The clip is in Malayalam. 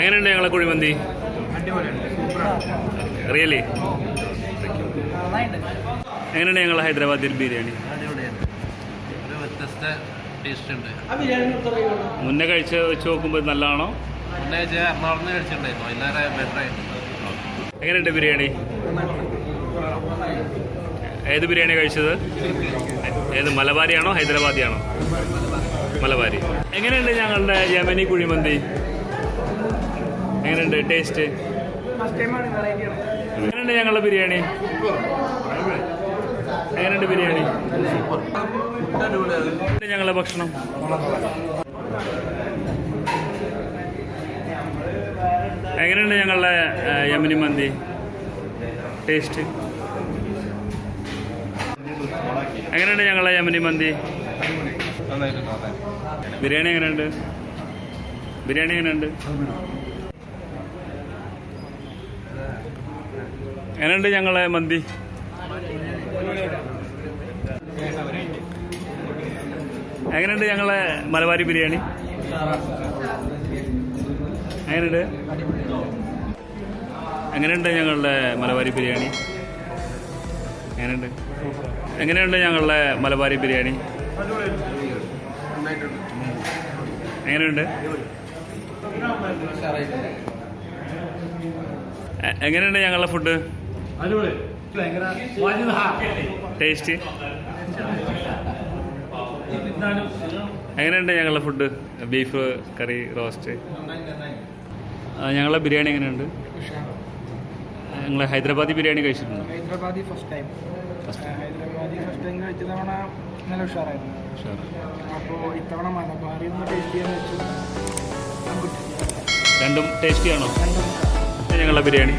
എങ്ങനെയുണ്ട് ഞങ്ങളെ കുഴിമന്തി? റിയലി? എങ്ങനെയുണ്ട് ഞങ്ങളെ ഹൈദരാബാദി ബിരിയാണി? വ്യത്യസ്ത ടേസ്റ്റ് ഉണ്ട്. മുന്നേ കഴിച്ച വെച്ച് നോക്കുമ്പോൾ നല്ലതാണോ? മുന്നേ എറണാകുളത്ത് കഴിച്ചിട്ടുണ്ടായിരുന്നു, അതിലേറെ ബെറ്റർ ആയിട്ടുണ്ട്. എങ്ങനെയുണ്ട് ബിരിയാണി? ഏത് ബിരിയാണി കഴിച്ചത്? ഏത് മലബാരിയാണോ ഹൈദരാബാദിയാണോ? മലബാരി. എങ്ങനെയുണ്ട് ഞങ്ങളുടെ യമനി കുഴിമന്തി? എങ്ങനെയുണ്ട് ടേസ്റ്റ്? എങ്ങനെയുണ്ട് ഞങ്ങളുടെ ബിരിയാണി? എങ്ങനെയുണ്ട് ബിരിയാണി? ഞങ്ങളുടെ ഭക്ഷണം എങ്ങനെയുണ്ട് ഞങ്ങളുടെ യമനി മന്തി ടേസ്റ്റ്? എങ്ങനെയുണ്ട് ഞങ്ങളെ യമനി മന്തി? ബിരിയാണി എങ്ങനെയുണ്ട്? ബിരിയാണി എങ്ങനെയുണ്ട്? എങ്ങനെയുണ്ട് ഞങ്ങളെ മന്തി? എങ്ങനെയുണ്ട് ഞങ്ങളെ മലബാരി ബിരിയാണി? എങ്ങനെയുണ്ട്? എങ്ങനെയുണ്ട് ഞങ്ങളുടെ മലബാരി ബിരിയാണി? എങ്ങനെയുണ്ട്? എങ്ങനെയുണ്ട് ഞങ്ങളുടെ മലബാരി ബിരിയാണി? എങ്ങനെയുണ്ട്? എങ്ങനെയുണ്ട് ഞങ്ങളുടെ ഫുഡ് ടേസ്റ്റ്? എങ്ങനെയുണ്ട് ഞങ്ങളുടെ ഫുഡ്? ബീഫ് കറി റോസ്റ്റ്. ഞങ്ങളെ ബിരിയാണി എങ്ങനെയുണ്ട്? ഞങ്ങൾ ഹൈദരാബാദി ബിരിയാണി കഴിച്ചിട്ടുണ്ടോ? ഹൈദരാബാദി ഫസ്റ്റ് ടൈം കഴിച്ച തവണ നല്ല ഉഷാറായിരുന്നു. അപ്പോൾ ഇത്തവണ മലബാരി ഒന്ന് ടേസ്റ്റ് ചെയ്യാൻ വെച്ചു. രണ്ടും ടേസ്റ്റിയാണോ ഞങ്ങളുടെ ബിരിയാണി?